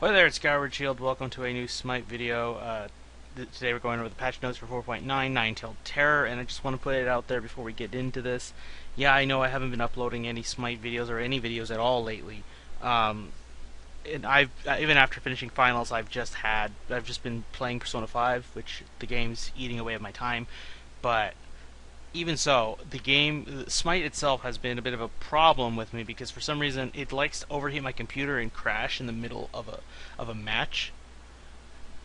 Hi there, it's Skyward Shield. Welcome to a new Smite video. Today we're going over the patch notes for 4.9, Nine-Tailed Terror, and I just want to put it out there before we get into this. Yeah, I know I haven't been uploading any Smite videos or any videos at all lately. And I've even after finishing finals, I've just been playing Persona 5, which the game's eating away at my time. But even so, Smite itself has been a bit of a problem with me because for some reason it likes to overheat my computer and crash in the middle of a match.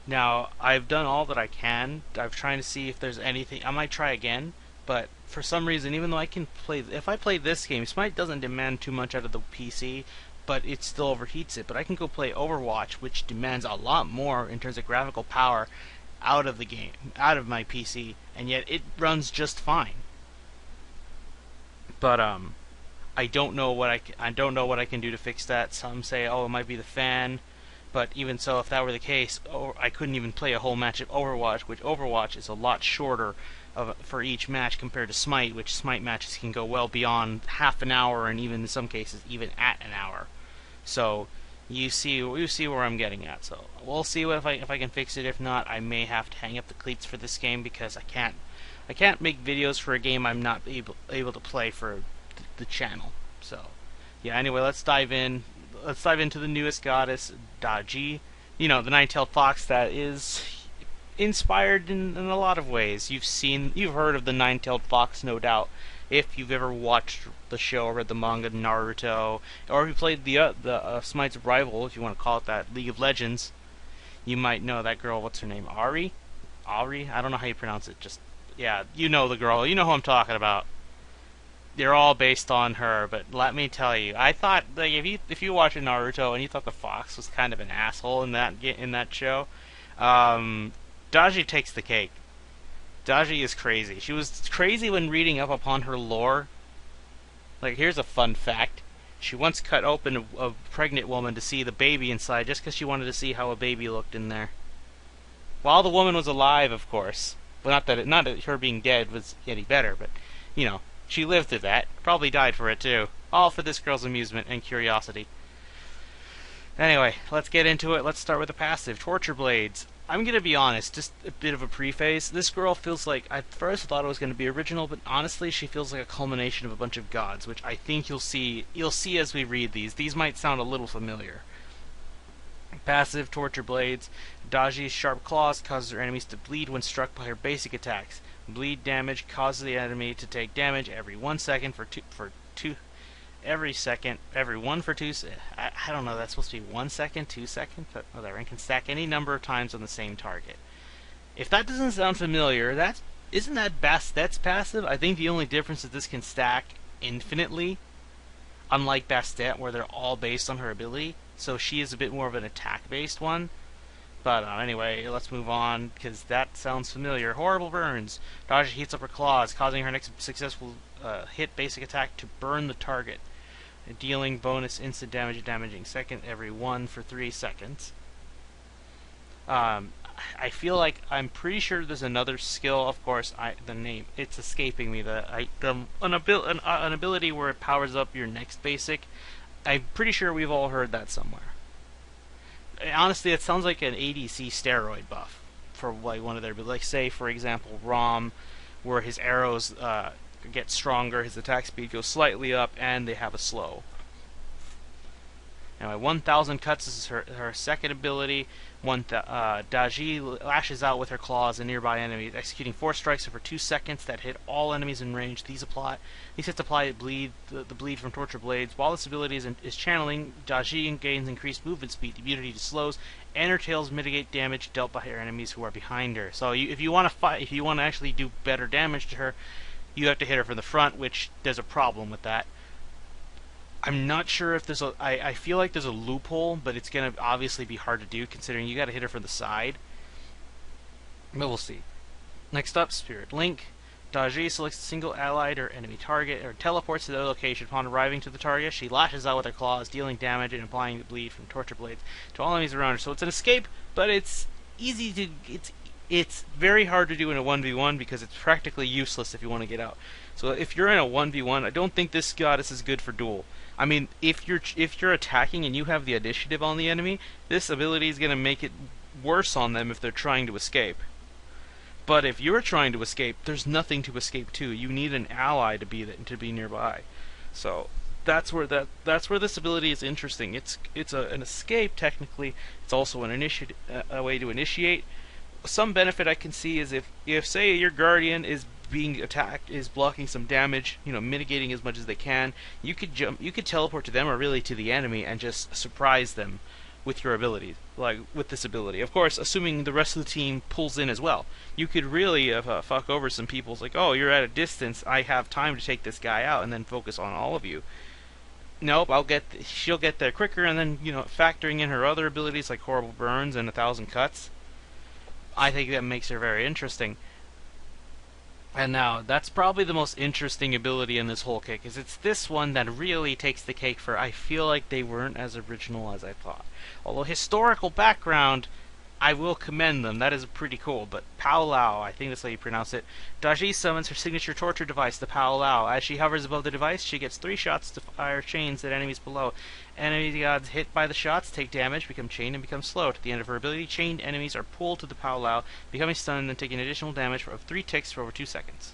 Now, I've done all that I can. I'm trying to see if there's anything. I might try again, but for some reason, even though I can play, if I play this game, Smite doesn't demand too much out of the PC, but it still overheats it. But I can go play Overwatch, which demands a lot more in terms of graphical power out of the game, out of my PC, and yet it runs just fine. But I don't know what I don't know what I can do to fix that. Some say, oh, it might be the fan, but even so, if that were the case, I couldn't even play a whole match of Overwatch, which Overwatch is a lot shorter for each match compared to Smite, which Smite matches can go well beyond half an hour, and even in some cases, even at an hour. So you see where I'm getting at. So we'll see if I can fix it. If not, I may have to hang up the cleats for this game because I can't make videos for a game I'm not able to play for the channel. So yeah. Anyway, let's dive in. Let's dive into the newest goddess, Chang'e. You know, the nine-tailed fox that is inspired in a lot of ways. You've heard of the nine-tailed fox, no doubt. If you've ever watched the show or read the manga Naruto, or if you played the Smite's rival, if you want to call it that, League of Legends, you might know that girl. What's her name? Ari? I don't know how you pronounce it. Just yeah, you know the girl. You know who I'm talking about. They're all based on her, but let me tell you, I thought like if you watch Naruto and you thought the fox was kind of an asshole in that show, Chang'e takes the cake. Chang'e is crazy. She was crazy when reading up upon her lore. Like, here's a fun fact. She once cut open a pregnant woman to see the baby inside just because she wanted to see how a baby looked in there. While the woman was alive, of course. Well, not that her being dead was any better, but, you know, she lived through that. Probably died for it, too. All for this girl's amusement and curiosity. Anyway, let's get into it. Let's start with the passive. Torture Blades. I'm going to be honest, just a bit of a preface. This girl feels like, I first thought it was going to be original, but honestly she feels like a culmination of a bunch of gods, which I think you'll see as we read these. These might sound a little familiar. Passive, Torture Blades. Chang'e's sharp claws causes her enemies to bleed when struck by her basic attacks. Bleed damage causes the enemy to take damage every 1 second every 2 I don't know, that's supposed to be 1 second, 2 seconds, but whatever, and can stack any number of times on the same target. If that doesn't sound familiar, that's passive. I think the only difference is this can stack infinitely, unlike Bastet, where they're all based on her ability, so she is a bit more of an attack-based one. But anyway, let's move on, because that sounds familiar. Horrible Burns. Chang'e heats up her claws, causing her next successful hit basic attack to burn the target, dealing bonus instant damage at damaging second every 1 for 3 seconds. I feel like I'm pretty sure there's another skill. Of course, the name, it's escaping me. An ability where it powers up your next basic. I'm pretty sure we've all heard that somewhere. Honestly, it sounds like an ADC steroid buff for like one of their, like say for example Rom, where his arrows get stronger, his attack speed goes slightly up, and they have a slow. Anyway, 1,000 cuts is her second ability. Chang'e lashes out with her claws at nearby enemies, executing 4 strikes over 2 seconds that hit all enemies in range. These hits apply the bleed from Torture Blades. While this ability is channeling, Chang'e gains increased movement speed, immunity to slows, and her tails mitigate damage dealt by her enemies who are behind her. So if you want to actually do better damage to her, you have to hit her from the front, which there's a problem with that. I'm not sure if there's I feel like there's a loophole, but it's going to obviously be hard to do considering you got to hit her from the side. But we'll see. Next up, Spirit Link. Chang'e selects a single allied or enemy target, or teleports to their location. Upon arriving to the target, she lashes out with her claws, dealing damage and applying the bleed from Torture Blades to all enemies around her. So it's an escape, but it's very hard to do in a 1v1 because it's practically useless if you want to get out. So if you're in a 1v1, I don't think this goddess is good for duel. I mean, if you're attacking and you have the initiative on the enemy, this ability is going to make it worse on them if they're trying to escape. But if you're trying to escape, there's nothing to escape to. You need an ally to be nearby. So that's where this ability is interesting. It's an escape technically. It's also a way to initiate. Some benefit I can see is if say your guardian is being attacked, is blocking some damage, mitigating as much as they can, you could teleport to them or really to the enemy and just surprise them with your ability, like with this ability. Of course, assuming the rest of the team pulls in as well. You could really fuck over some people. It's like, oh, you're at a distance, I have time to take this guy out and then focus on all of you. Nope, she'll get there quicker, and then, factoring in her other abilities like horrible burns and 1,000 cuts, I think that makes her very interesting. And now, that's probably the most interesting ability in this whole kick, is it's this one that really takes the cake for I feel like they weren't as original as I thought. Although historical background, I will commend them. That is pretty cool. But Pow Lao, I think that's how you pronounce it. Daji summons her signature torture device, the Pow Lao. As she hovers above the device, she gets 3 shots to fire chains at enemies below. Enemy gods hit by the shots take damage, become chained, and become slowed. At the end of her ability, chained enemies are pulled to the Pow Lao, becoming stunned and then taking additional damage of 3 ticks for over 2 seconds.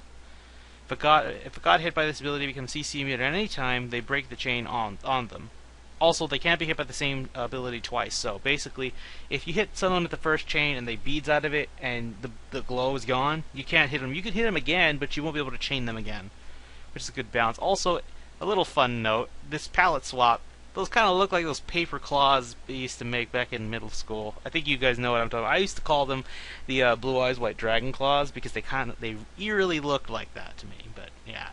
If a god hit by this ability becomes CC immune at any time, they break the chain on them. Also, they can't be hit by the same ability twice, so basically, if you hit someone with the first chain and they beads out of it and the glow is gone, you can't hit them. You can hit them again, but you won't be able to chain them again, which is a good balance. Also, a little fun note, this palette swap, those kind of look like those paper claws they used to make back in middle school. I think you guys know what I'm talking about. I used to call them the Blue Eyes White Dragon claws because they eerily looked like that to me, but yeah.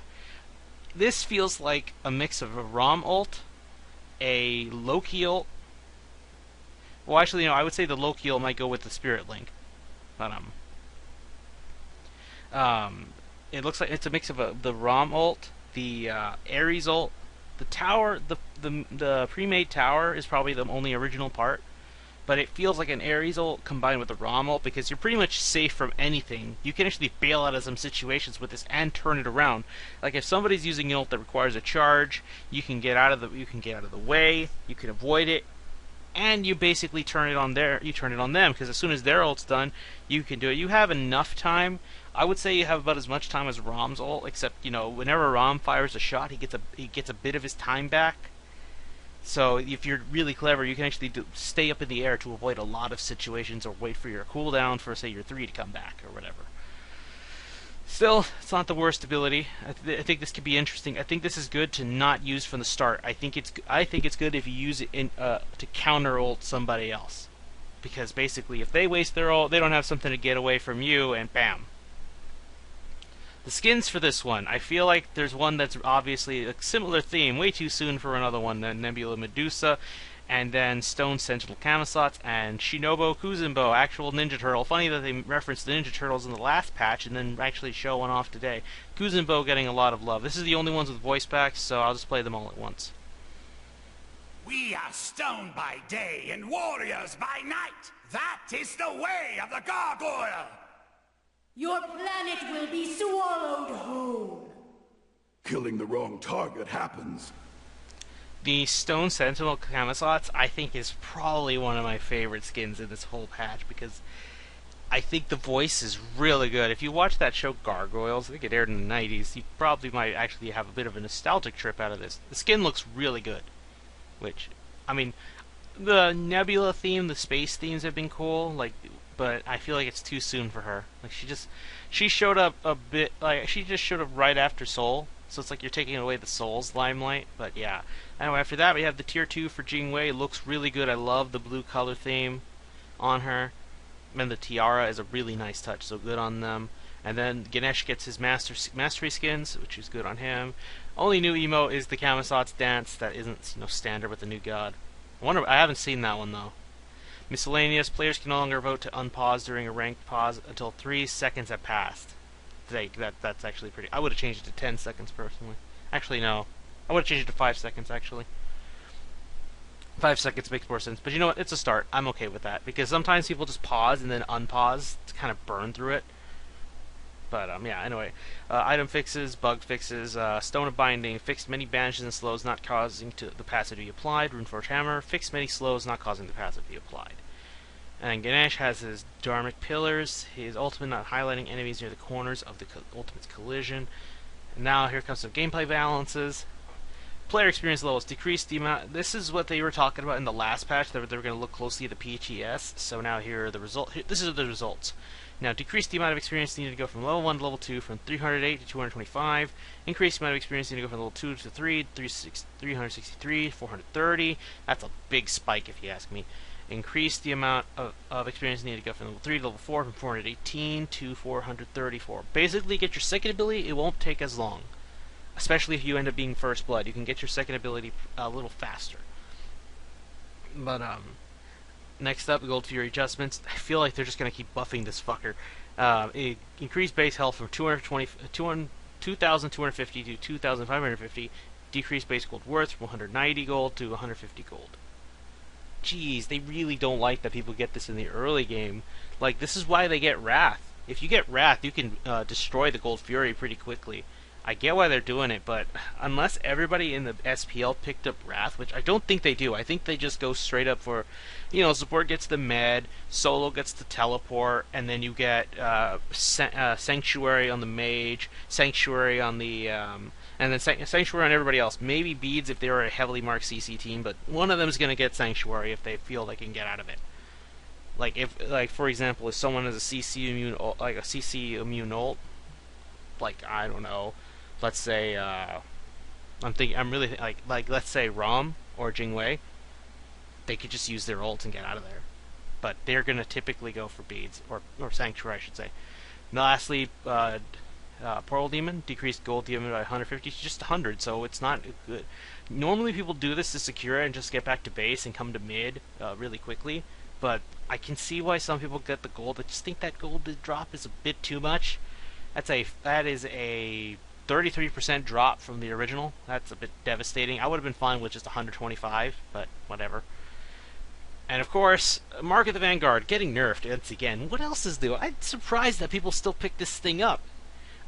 This feels like a mix of a ROM ult, a Loki ult. Well, actually, I would say the Loki ult might go with the Spirit Link. But it looks like it's a mix of the ROM ult, the Ares ult, the tower. The pre-made tower is probably the only original part, but it feels like an Ares ult combined with the ROM ult because you're pretty much safe from anything. You can actually bail out of some situations with this and turn it around. Like if somebody's using an ult that requires a charge, you can get out of the way, you can avoid it, and you basically turn it on them because as soon as their ult's done, you can do it. You have enough time. I would say you have about as much time as Rom's ult, except whenever Rom fires a shot, he gets a bit of his time back. So if you're really clever, you can actually stay up in the air to avoid a lot of situations or wait for your cooldown for, say, your 3 to come back or whatever. Still, it's not the worst ability. I think this could be interesting. I think this is good to not use from the start. I think it's good if you use it to counter ult somebody else. Because basically, if they waste their ult, they don't have something to get away from you, and bam. The skins for this one, I feel like there's one that's obviously a similar theme, way too soon for another one, than Nebula Medusa, and then Stone Sentinel Camisards, and Shinobu Kuzumbo, actual Ninja Turtle. Funny that they referenced the Ninja Turtles in the last patch, and then actually show one off today. Kuzumbo getting a lot of love. This is the only ones with voice packs, so I'll just play them all at once. We are stone by day and warriors by night. That is the way of the gargoyle. Your planet will be swallowed whole. Killing the wrong target happens. The Stone Sentinel Camisards, I think, is probably one of my favorite skins in this whole patch because I think the voice is really good. If you watch that show Gargoyles, I think it aired in the 90s, you probably might actually have a bit of a nostalgic trip out of this. The skin looks really good. Which, I mean, the Nebula theme, the space themes have been cool, but I feel like it's too soon for her. Like she showed up a bit, she just showed up right after Soul, so it's like you're taking away the Soul's limelight. But yeah. Anyway, after that we have the tier 2 for Jingwei. It looks really good. I love the blue color theme on her, and the tiara is a really nice touch. So good on them. And then Ganesh gets his mastery skins, which is good on him. Only new emote is the Camisards dance that isn't standard with the new god. I haven't seen that one though. Miscellaneous, players can no longer vote to unpause during a ranked pause until 3 seconds have passed. That's actually pretty... I would have changed it to 10 seconds personally. Actually, no. I would have changed it to 5 seconds, actually. 5 seconds makes more sense. But you know what? It's a start. I'm okay with that. Because sometimes people just pause and then unpause to kind of burn through it. But yeah, anyway, item fixes, bug fixes, Stone of Binding, fixed many banishes and slows not causing the passive to be applied. Runeforged Hammer, fixed many slows not causing the passive to be applied. And Ganesh has his Dharmic Pillars, his ultimate not highlighting enemies near the corners of the ultimate's collision. And now here comes some gameplay balances. Player experience levels decrease the amount. This is what they were talking about in the last patch. They were going to look closely at the PTS. So now here are the results. This is the results. Now decrease the amount of experience needed to go from level 1 to level 2 from 308 to 225. Increase the amount of experience needed to go from level 2 to 3, 363, 430. That's a big spike if you ask me. Increase the amount of experience needed to go from level 3 to level 4 from 418 to 434. Basically, get your second ability. It won't take as long. Especially if you end up being First Blood. You can get your second ability a little faster. But, next up, Gold Fury adjustments. I feel like they're just going to keep buffing this fucker. Increase base health from 2,250 to 2,550. Decrease base gold worth from 190 gold to 150 gold. Jeez, they really don't like that people get this in the early game. Like, this is why they get Wrath. If you get Wrath, you can destroy the Gold Fury pretty quickly. I get why they're doing it, but unless everybody in the SPL picked up Wrath, which I don't think they do, I think they just go straight up for, you know, support gets the med, solo gets the teleport, and then you get Sanctuary on the mage, Sanctuary on the, and then Sanctuary on everybody else. Maybe Beads if they were a heavily marked CC team, but one of them is going to get Sanctuary if they feel they can get out of it. Like, if, like, for example, if someone has a CC immune, like a CC immune ult, like, I don't know, let's say, let's say Rom or Jingwei, they could just use their ult and get out of there. But they're going to typically go for Beads, or Sanctuary, I should say. And lastly, Portal Demon, decreased gold demon by 150 to just 100, so it's not good. Normally people do this to secure it and just get back to base and come to mid really quickly, but I can see why some people get the gold. I just think that gold drop is a bit too much. That is a 33% drop from the original. That's a bit devastating. I would have been fine with just 125, but whatever. And of course, Mark of the Vanguard getting nerfed once again. What else is new? I'm surprised that people still pick this thing up.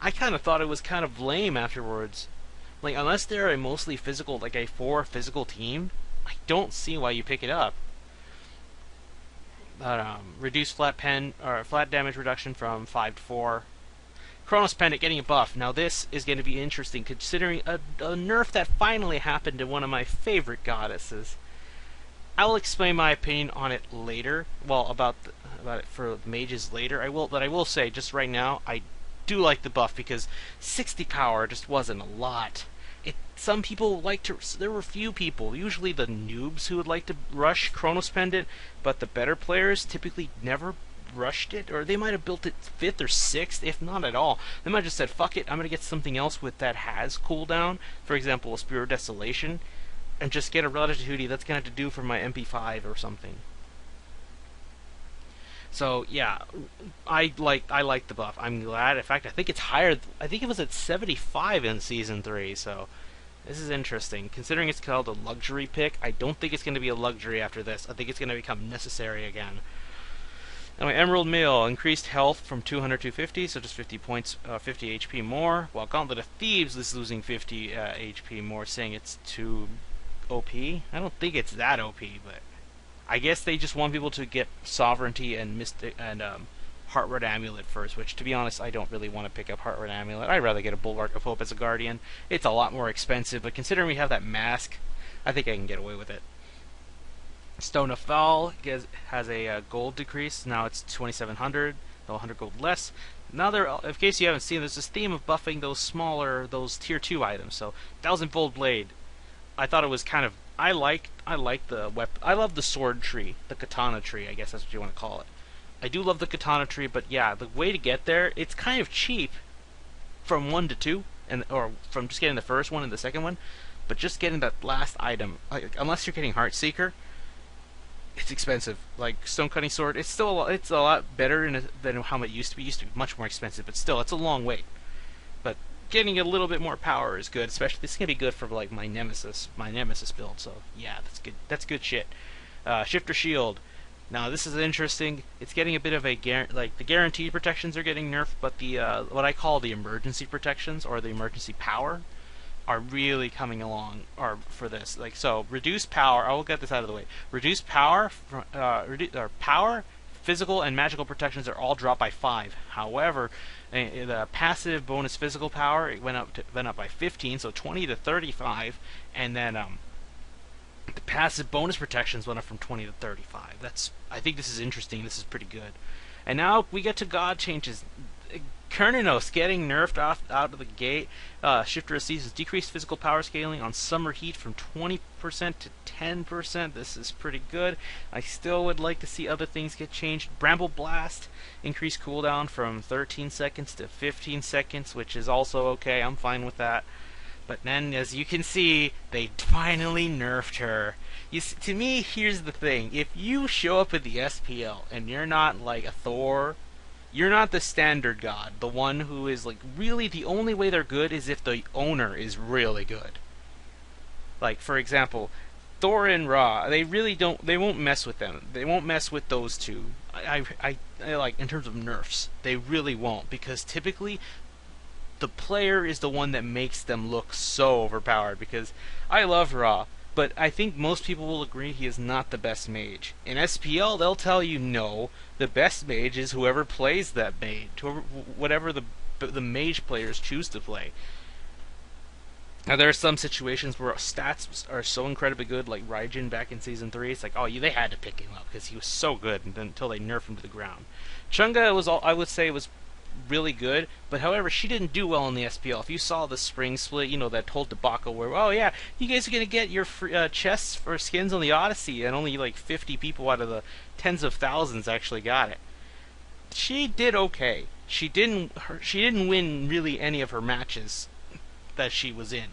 I kind of thought it was kind of lame afterwards. Like, unless they're a mostly physical, like a 4 physical team, I don't see why you pick it up. But reduced flat damage reduction from 5 to 4. Chronos Pendant getting a buff. Now this is going to be interesting, considering a nerf that finally happened to one of my favorite goddesses. I will explain my opinion on it later. Well, about it for mages later. I will say just right now, I do like the buff because 60 power just wasn't a lot. Some people like to. There were few people, usually the noobs, who would like to rush Chronos Pendant, but the better players typically never rushed it, or they might have built it 5th or 6th, if not at all. They might have just said, fuck it, I'm going to get something else with that has cooldown, for example, a Spear of Desolation, and just get a Relative Hootie that's going to have to do for my MP5 or something. So, yeah, I like the buff. I'm glad. In fact, I think it's higher. I think it was at 75 in Season 3, so this is interesting. Considering it's called a luxury pick, I don't think it's going to be a luxury after this. I think it's going to become necessary again. Anyway, Emerald Mail, increased health from 200 to 50, so just 50 points, 50 HP more, while Gauntlet of Thieves is losing 50 HP more, saying it's too OP. I don't think it's that OP, but I guess they just want people to get Sovereignty and Mystic and Heartward Amulet first, which, to be honest, I don't really want to pick up Heartward Amulet. I'd rather get a Bulwark of Hope as a Guardian. It's a lot more expensive, but considering we have that mask, I think I can get away with it. Stone of Fall has a gold decrease. Now it's 2,700, 100 gold less. Now in case you haven't seen, there's this theme of buffing those tier 2 items. So 1,000-fold blade. I thought it was kind of. I like the weapon. I love the sword tree, the katana tree. I guess that's what you want to call it. I do love the katana tree, but yeah, the way to get there, it's kind of cheap from 1 to 2, or from just getting the first one and the second one. But just getting that last item, unless you're getting Heartseeker, it's expensive. Like Stone Cutting Sword, it's a lot better than how it used to be. It used to be much more expensive, but still, it's a long wait. But getting a little bit more power is good. Especially this is gonna be good for like my Nemesis build. So yeah, that's good. That's good shit. Shifter Shield, Now this is interesting. It's getting a bit of a like the guaranteed protections are getting nerfed, but the what I call the emergency protections or the emergency power are really coming along or for this. Like so, reduced power. I will get this out of the way. Reduced power, power, physical and magical protections are all dropped by 5. However, the passive bonus physical power it went up by 15, so 20 to 35, and then the passive bonus protections went up from 20 to 35. I think this is interesting. This is pretty good. And now we get to god changes. Chronos getting nerfed out of the gate. Shifter of Seasons decreased physical power scaling on summer heat from 20% to 10%. This is pretty good. I still would like to see other things get changed. Bramble Blast increased cooldown from 13 seconds to 15 seconds, which is also okay. I'm fine with that. But then, as you can see, they finally nerfed her. To me, here's the thing. If you show up at the SPL and you're not like a Thor, you're not the standard god. The one who is like, really the only way they're good is if the owner is really good. Like, for example, Thor and Ra, they won't mess with them. They won't mess with those two. I like, in terms of nerfs, they really won't. Because typically, the player is the one that makes them look so overpowered, because I love Ra, but I think most people will agree he is not the best mage. In SPL, they'll tell you no, the best mage is whoever plays that mage, whatever the mage players choose to play. Now there are some situations where stats are so incredibly good, like Raijin back in Season 3, it's like, oh, they had to pick him up, because he was so good until they nerfed him to the ground. Chang'e I would say was really good, but however, she didn't do well in the SPL. If you saw the spring split, that whole debacle where, oh yeah, you guys are gonna get your chests or skins on the Odyssey, and only like 50 people out of the tens of thousands actually got it. She did okay. She didn't win really any of her matches that she was in,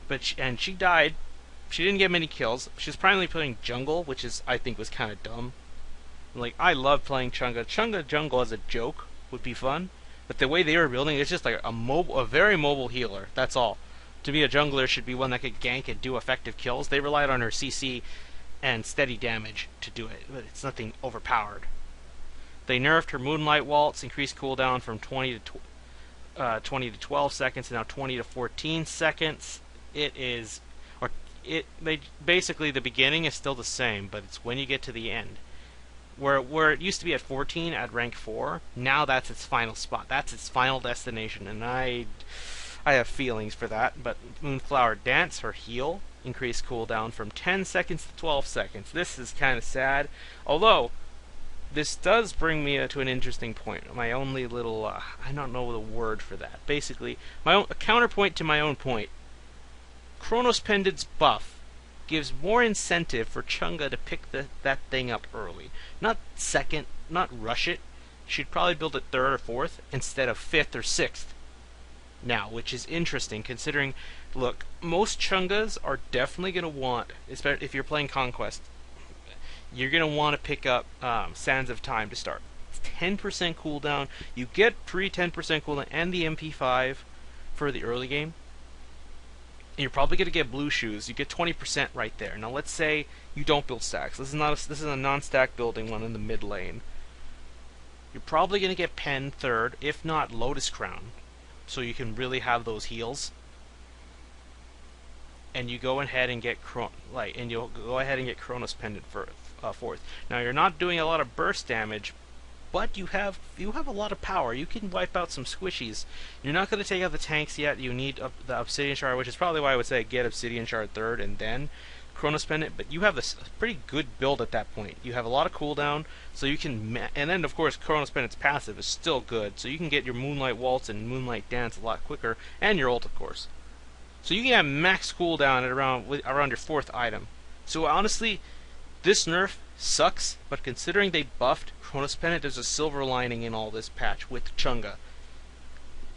but she died. She didn't get many kills. She was primarily playing jungle, which I think was kind of dumb. Like, I love playing Chang'e. Chang'e jungle as a joke would be fun, but the way they were building, it's just like a very mobile healer. That's all. To be a jungler should be one that could gank and do effective kills. They relied on her CC and steady damage to do it, but it's nothing overpowered. They nerfed her Moonlight Waltz, increased cooldown from 20 to 12 seconds, and now 20 to 14 seconds. Basically the beginning is still the same, but it's when you get to the end. Where it used to be at 14 at rank 4, now that's its final spot. That's its final destination, and I have feelings for that. But Moonflower Dance, her heal, increased cooldown from 10 seconds to 12 seconds. This is kind of sad, although this does bring me to an interesting point. My only little, I don't know the word for that. Basically, a counterpoint to my own point. Chronos Pendant's buff gives more incentive for Chang'e to pick that thing up early. Not second, not rush it. She'd probably build it 3rd or 4th instead of 5th or 6th. Now, which is interesting considering, look, most Chang'es are definitely going to want, especially if you're playing Conquest, you're going to want to pick up Sands of Time to start. It's 10% cooldown. You get pre-10% cooldown and the MP5 for the early game. And you're probably going to get blue shoes. You get 20% right there. Now let's say you don't build stacks. This is a non-stack building one in the mid lane. You're probably going to get Pen 3rd, if not Lotus Crown, so you can really have those heals. And you go ahead and get you'll go ahead and get Chronos Pendant for 4th. Now you're not doing a lot of burst damage, but you have a lot of power. You can wipe out some squishies. You're not going to take out the tanks yet. You need the Obsidian Shard, which is probably why I would say get Obsidian Shard 3rd and then Chronos Pendant. But you have this pretty good build at that point. You have a lot of cooldown, so you can. And then of course Chronos Pendant's passive is still good, so you can get your Moonlight Waltz and Moonlight Dance a lot quicker, and your ult of course. So you can have max cooldown at around your 4th item. So honestly, this nerf sucks, but considering they buffed Chronos Pendant, there's a silver lining in all this patch with Chang'e.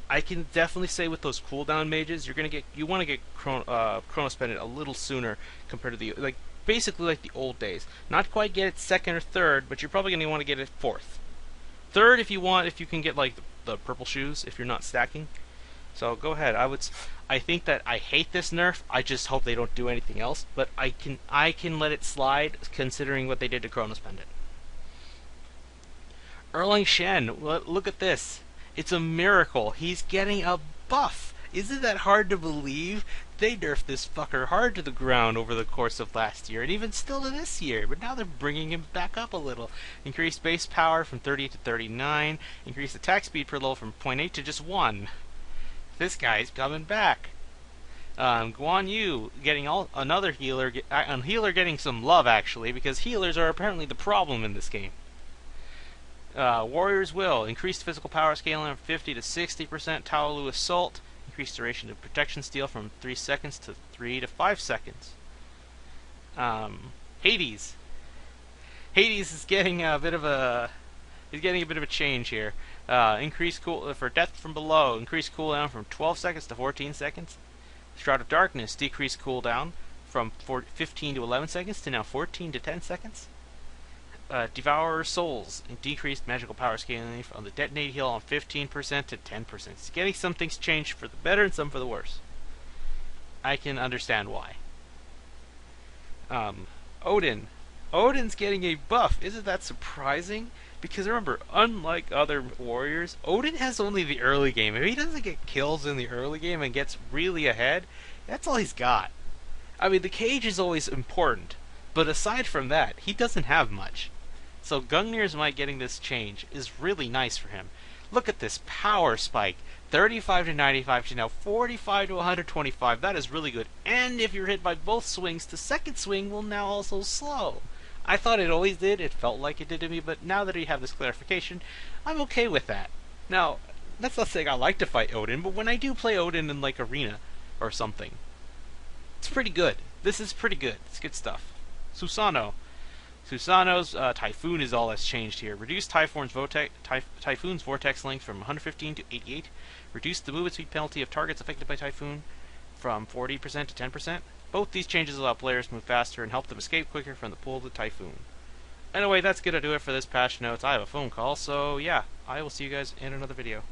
I can definitely say with those cooldown mages, you want to get Chronos Pendant a little sooner compared to basically like the old days. Not quite get it 2nd or 3rd, but you're probably going to want to get it 4th. 3rd if you can get like the purple shoes if you're not stacking. So go ahead. I think that I hate this nerf. I just hope they don't do anything else. But I can let it slide considering what they did to Chronos Pendant. Erlang Shen, look at this. It's a miracle. He's getting a buff. Isn't that hard to believe? They nerfed this fucker hard to the ground over the course of last year, and even still to this year, but now they're bringing him back up a little. Increased base power from 30 to 39, increased attack speed per level from 0.8 to just 1. This guy's coming back. Guan Yu getting another healer, a healer getting some love actually, because healers are apparently the problem in this game. Warrior's Will, increased physical power scaling from 50 to 60%, Taolu Assault, increased duration of protection steal from 3 seconds to 3 to 5 seconds. Hades. Hades is getting a bit of a change here. Increased for death from below, increased cooldown from 12 seconds to 14 seconds. Shroud of Darkness, decreased cooldown from 15 to 11 seconds to now 14 to 10 seconds. Devourer's Souls, decreased magical power scaling from the detonate heal on 15% to 10%. It's getting some things changed for the better and some for the worse. I can understand why. Odin. Odin's getting a buff. Isn't that surprising? Because remember, unlike other warriors, Odin has only the early game. If he doesn't get kills in the early game and gets really ahead, that's all he's got. I mean, the cage is always important, but aside from that, he doesn't have much. So Gungnir's Might getting this change is really nice for him. Look at this power spike. 35 to 95 to now 45 to 125. That is really good. And if you're hit by both swings, the second swing will now also slow. I thought it always did. It felt like it did to me, but now that we have this clarification, I'm okay with that. Now, that's not saying I like to fight Odin, but when I do play Odin in like Arena or something, it's pretty good. This is pretty good. It's good stuff. Susanoo. Susanoo's Typhoon is all that's changed here. Reduced Typhoon's vortex length from 115 to 88. Reduced the movement speed penalty of targets affected by Typhoon from 40% to 10%. Both these changes allow players to move faster and help them escape quicker from the pull of the Typhoon. Anyway, that's gonna do it for this patch notes. I have a phone call, so yeah, I will see you guys in another video.